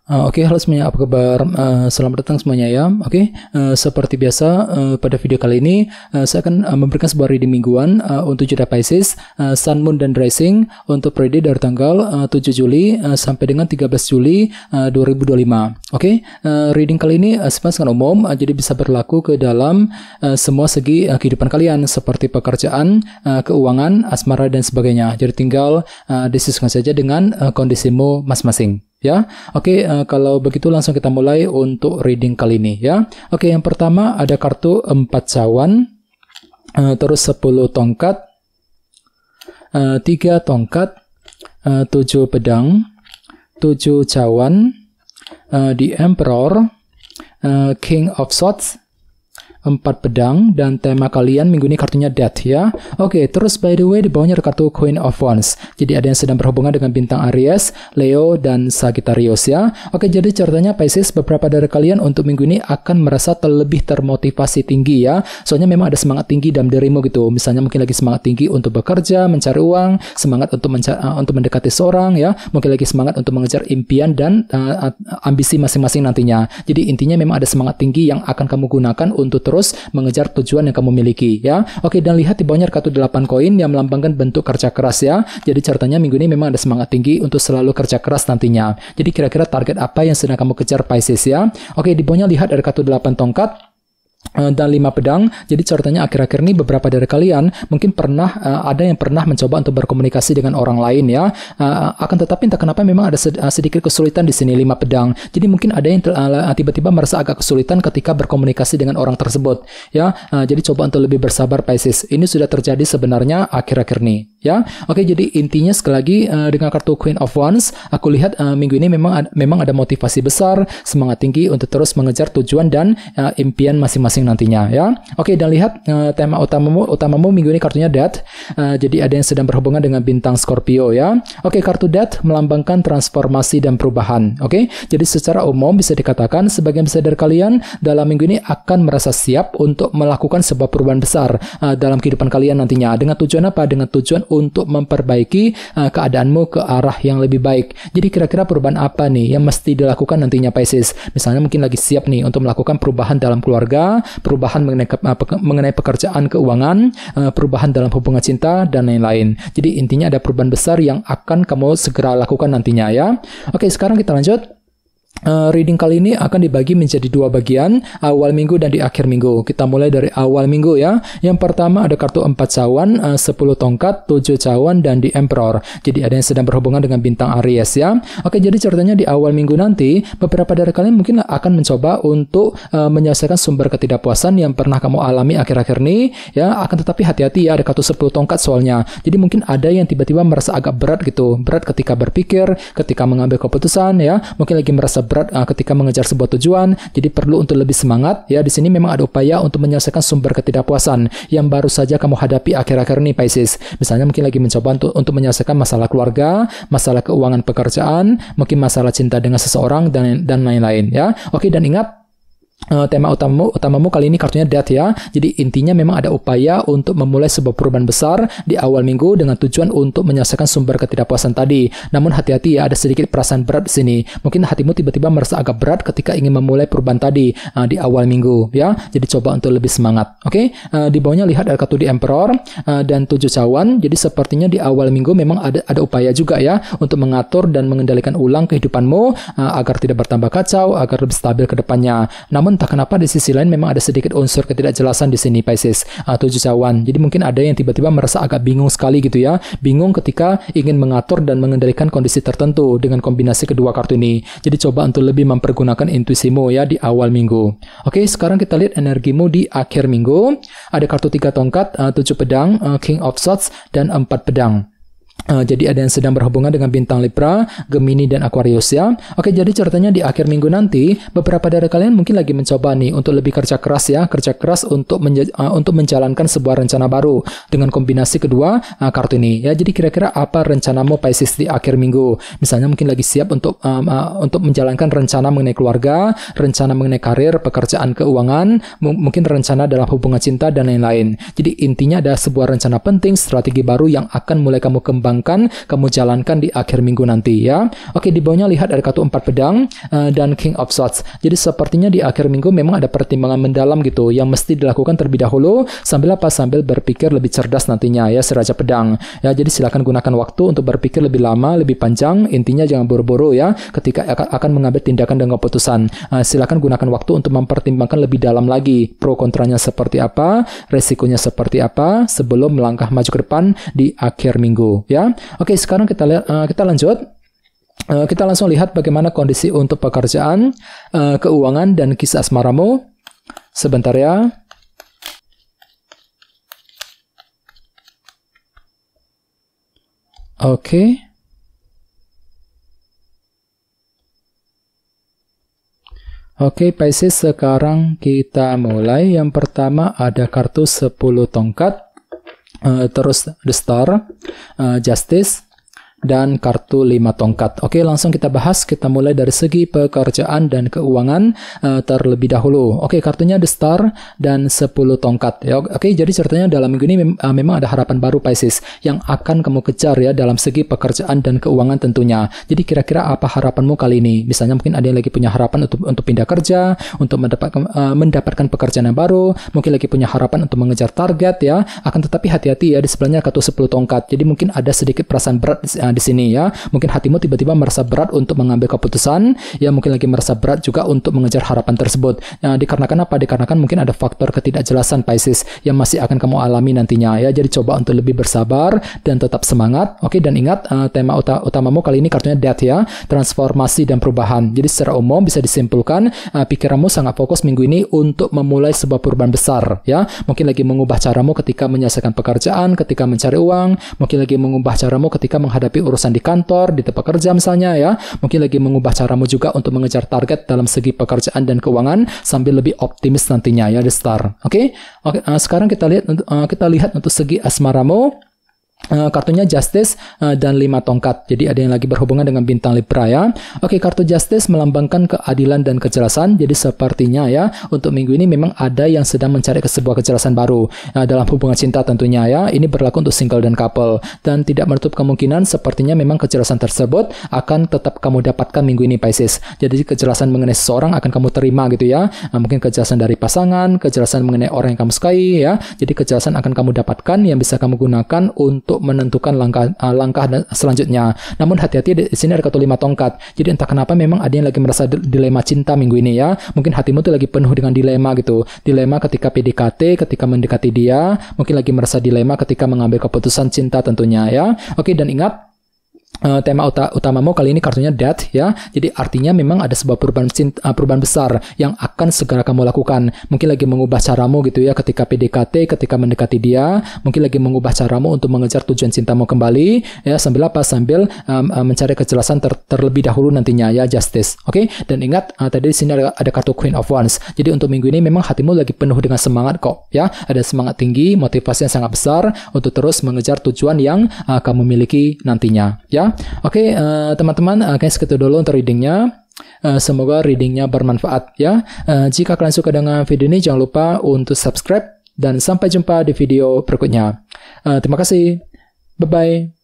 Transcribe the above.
Oke, halo semuanya, apa kabar? Selamat datang semuanya ya. Oke, seperti biasa pada video kali ini saya akan memberikan sebuah reading mingguan untuk zodiak Pisces, Sun, Moon, dan Rising untuk periode dari tanggal 7 Juli sampai dengan 13 Juli 2025. Oke, reading kali ini sangat umum, jadi bisa berlaku ke dalam semua segi kehidupan kalian seperti pekerjaan, keuangan, asmara, dan sebagainya. Jadi tinggal disesuaikan saja dengan kondisimu masing-masing. Ya, oke, kalau begitu langsung kita mulai untuk reading kali ini ya. Oke, yang pertama ada kartu 4 cawan, terus 10 tongkat, 3 tongkat, 7 pedang, 7 cawan, The Emperor, King of Swords, 4 pedang, dan tema kalian minggu ini kartunya Death ya. Oke, terus by the way di bawahnya ada kartu Queen of Wands. Jadi ada yang sedang berhubungan dengan bintang Aries, Leo, dan Sagittarius ya. Oke, jadi ceritanya Pisces, beberapa dari kalian untuk minggu ini akan merasa lebih termotivasi tinggi ya. Soalnya memang ada semangat tinggi dalam dirimu gitu. Misalnya mungkin lagi semangat tinggi untuk bekerja, mencari uang, semangat untuk mendekati seorang ya. Mungkin lagi semangat untuk mengejar impian dan ambisi masing-masing nantinya. Jadi intinya memang ada semangat tinggi yang akan kamu gunakan untuk terus mengejar tujuan yang kamu miliki ya. Oke, dan lihat di bawahnya kartu 8 koin yang melambangkan bentuk kerja keras ya. Jadi ceritanya minggu ini memang ada semangat tinggi untuk selalu kerja keras nantinya. Jadi kira-kira target apa yang sedang kamu kejar Pisces ya. Oke, di bawahnya lihat ada kartu 8 tongkat dan 5 pedang. Jadi ceritanya akhir-akhir ini beberapa dari kalian mungkin pernah ada yang pernah mencoba untuk berkomunikasi dengan orang lain ya. Akan tetapi entah kenapa memang ada sedikit kesulitan di sini 5 pedang. Jadi mungkin ada yang tiba-tiba merasa agak kesulitan ketika berkomunikasi dengan orang tersebut ya. Jadi coba untuk lebih bersabar Pisces. Ini sudah terjadi sebenarnya akhir-akhir ini ya. Oke, jadi intinya sekali lagi dengan kartu Queen of Wands aku lihat minggu ini memang ada motivasi besar, semangat tinggi untuk terus mengejar tujuan dan impian masing-masing nantinya ya. Oke, dan lihat tema utamamu minggu ini kartunya Death. Jadi ada yang sedang berhubungan dengan bintang Scorpio ya. Oke, kartu Death melambangkan transformasi dan perubahan. Oke, jadi secara umum bisa dikatakan sebagian besar dari kalian dalam minggu ini akan merasa siap untuk melakukan sebuah perubahan besar dalam kehidupan kalian nantinya. Dengan tujuan apa? Dengan tujuan untuk memperbaiki keadaanmu ke arah yang lebih baik. Jadi kira-kira perubahan apa nih yang mesti dilakukan nantinya Pisces? Misalnya mungkin lagi siap nih untuk melakukan perubahan dalam keluarga, perubahan mengenai pekerjaan, keuangan, perubahan dalam hubungan cinta, dan lain-lain. Jadi intinya ada perubahan besar yang akan kamu segera lakukan nantinya ya. Oke, sekarang kita lanjut. Reading kali ini akan dibagi menjadi 2 bagian, awal minggu dan di akhir minggu. Kita mulai dari awal minggu ya. Yang pertama ada kartu 4 cawan, 10 tongkat, 7 cawan, dan The Emperor. Jadi ada yang sedang berhubungan dengan bintang Aries ya. Oke, jadi ceritanya di awal minggu nanti beberapa dari kalian mungkin akan mencoba untuk menyelesaikan sumber ketidakpuasan yang pernah kamu alami akhir-akhir ini ya. Akan tetapi hati-hati ya, ada kartu 10 tongkat soalnya. Jadi mungkin ada yang tiba-tiba merasa agak berat gitu. Berat ketika berpikir, ketika mengambil keputusan ya. Mungkin lagi merasa berat ketika mengejar sebuah tujuan, jadi perlu untuk lebih semangat ya. Di sini memang ada upaya untuk menyelesaikan sumber ketidakpuasan yang baru saja kamu hadapi akhir-akhir ini Pisces. Misalnya mungkin lagi mencoba untuk menyelesaikan masalah keluarga, masalah keuangan pekerjaan, mungkin masalah cinta dengan seseorang dan lain-lain ya. Oke, dan ingat tema utamamu kali ini kartunya Death ya. Jadi intinya memang ada upaya untuk memulai sebuah perubahan besar di awal minggu dengan tujuan untuk menyelesaikan sumber ketidakpuasan tadi. Namun hati-hati ya, ada sedikit perasaan berat di sini. Mungkin hatimu tiba-tiba merasa agak berat ketika ingin memulai perubahan tadi di awal minggu ya. Jadi coba untuk lebih semangat. Oke, di bawahnya lihat ada kartu The Emperor dan 7 cawan. Jadi sepertinya di awal minggu memang ada upaya juga ya untuk mengatur dan mengendalikan ulang kehidupanmu agar tidak bertambah kacau, agar lebih stabil ke depannya. Namun entah kenapa di sisi lain memang ada sedikit unsur ketidakjelasan di sini Pisces. 7 cawan. Jadi mungkin ada yang tiba-tiba merasa agak bingung sekali gitu ya. Bingung ketika ingin mengatur dan mengendalikan kondisi tertentu dengan kombinasi kedua kartu ini. Jadi coba untuk lebih mempergunakan intuisimu ya di awal minggu. Oke, sekarang kita lihat energimu di akhir minggu. Ada kartu 3 tongkat, 7 pedang, King of Swords, dan 4 pedang. Jadi ada yang sedang berhubungan dengan bintang Libra, Gemini, dan Aquarius ya. Oke, jadi ceritanya di akhir minggu nanti beberapa dari kalian mungkin lagi mencoba nih untuk lebih kerja keras ya, kerja keras untuk menjalankan sebuah rencana baru dengan kombinasi kedua kartu ini ya. Jadi kira-kira apa rencanamu Pisces di akhir minggu? Misalnya mungkin lagi siap untuk menjalankan rencana mengenai keluarga, rencana mengenai karir, pekerjaan, keuangan, mungkin rencana dalam hubungan cinta dan lain-lain. Jadi intinya ada sebuah rencana penting, strategi baru yang akan mulai kamu kembangkan kembangkan, kamu jalankan di akhir minggu nanti ya. Oke, di bawahnya lihat ada kartu 4 pedang dan King of Swords. Jadi sepertinya di akhir minggu memang ada pertimbangan mendalam gitu yang mesti dilakukan terlebih dahulu sambil apa? Sambil berpikir lebih cerdas nantinya ya, si Raja Pedang. Ya, jadi silakan gunakan waktu untuk berpikir lebih lama, lebih panjang. Intinya jangan buru-buru ya ketika akan mengambil tindakan dan keputusan. Silakan gunakan waktu untuk mempertimbangkan lebih dalam lagi pro kontranya seperti apa, resikonya seperti apa sebelum melangkah maju ke depan di akhir minggu ya. Oke, sekarang kita lihat, kita lanjut. Kita langsung lihat bagaimana kondisi untuk pekerjaan, keuangan, dan kisah asmaramu. Sebentar ya. Oke. Oke, Pisces, sekarang kita mulai. Yang pertama ada kartu 10 tongkat, terus The Star, Justice, dan kartu 5 tongkat. Oke, langsung kita bahas. Kita mulai dari segi pekerjaan dan keuangan terlebih dahulu. Oke, kartunya The Star dan 10 tongkat. Ya, oke, jadi ceritanya dalam minggu ini memang ada harapan baru Pisces yang akan kamu kejar ya dalam segi pekerjaan dan keuangan tentunya. Jadi kira-kira apa harapanmu kali ini? Misalnya mungkin ada yang lagi punya harapan untuk pindah kerja, untuk mendapatkan pekerjaan yang baru, mungkin lagi punya harapan untuk mengejar target ya. Akan tetapi hati-hati ya, di sebelahnya kartu 10 tongkat. Jadi mungkin ada sedikit perasaan berat di sini ya. Mungkin hatimu tiba-tiba merasa berat untuk mengambil keputusan, ya mungkin lagi merasa berat juga untuk mengejar harapan tersebut. Dikarenakan apa? Dikarenakan mungkin ada faktor ketidakjelasan Pisces yang masih akan kamu alami nantinya ya. Jadi coba untuk lebih bersabar dan tetap semangat. Oke, dan ingat tema utamamu kali ini kartunya Death ya, transformasi dan perubahan. Jadi secara umum bisa disimpulkan pikiranmu sangat fokus minggu ini untuk memulai sebuah perubahan besar ya. Mungkin lagi mengubah caramu ketika menyelesaikan pekerjaan, ketika mencari uang, mungkin lagi mengubah caramu ketika menghadapi urusan di kantor, di tempat kerja misalnya ya. Mungkin lagi mengubah caramu juga untuk mengejar target dalam segi pekerjaan dan keuangan sambil lebih optimis nantinya ya, The Star. Oke, sekarang kita lihat untuk segi asmaramu. Kartunya Justice dan 5 tongkat. Jadi ada yang lagi berhubungan dengan bintang Libra ya. Oke, kartu Justice melambangkan keadilan dan kejelasan. Jadi sepertinya ya, untuk minggu ini memang ada yang sedang mencari sebuah kejelasan baru dalam hubungan cinta tentunya ya. Ini berlaku untuk single dan couple. Dan tidak menutup kemungkinan sepertinya memang kejelasan tersebut akan tetap kamu dapatkan minggu ini Pisces. Jadi kejelasan mengenai seseorang akan kamu terima gitu ya. Mungkin kejelasan dari pasangan, kejelasan mengenai orang yang kamu sukai ya. Jadi kejelasan akan kamu dapatkan yang bisa kamu gunakan untuk menentukan langkah selanjutnya. Namun hati-hati, di sini ada kartu 5 tongkat. Jadi entah kenapa memang ada yang lagi merasa dilema cinta minggu ini ya. Mungkin hatimu tuh lagi penuh dengan dilema gitu. Dilema ketika PDKT, ketika mendekati dia, mungkin lagi merasa dilema ketika mengambil keputusan cinta tentunya ya. Oke, dan ingat tema utamamu kali ini kartunya Death ya. Jadi artinya memang ada sebuah perubahan besar yang akan segera kamu lakukan. Mungkin lagi mengubah caramu gitu ya ketika PDKT, ketika mendekati dia. Mungkin lagi mengubah caramu untuk mengejar tujuan cintamu kembali ya, sambil mencari kejelasan terlebih dahulu nantinya ya, Justice. Oke, dan ingat tadi di sini ada kartu Queen of Wands. Jadi untuk minggu ini memang hatimu lagi penuh dengan semangat kok ya. Ada semangat tinggi, motivasi yang sangat besar untuk terus mengejar tujuan yang kamu miliki nantinya ya. Oke, teman-teman, guys, segitu dulu untuk readingnya. Semoga readingnya bermanfaat ya. Jika kalian suka dengan video ini, jangan lupa untuk subscribe dan sampai jumpa di video berikutnya. Terima kasih. Bye-bye.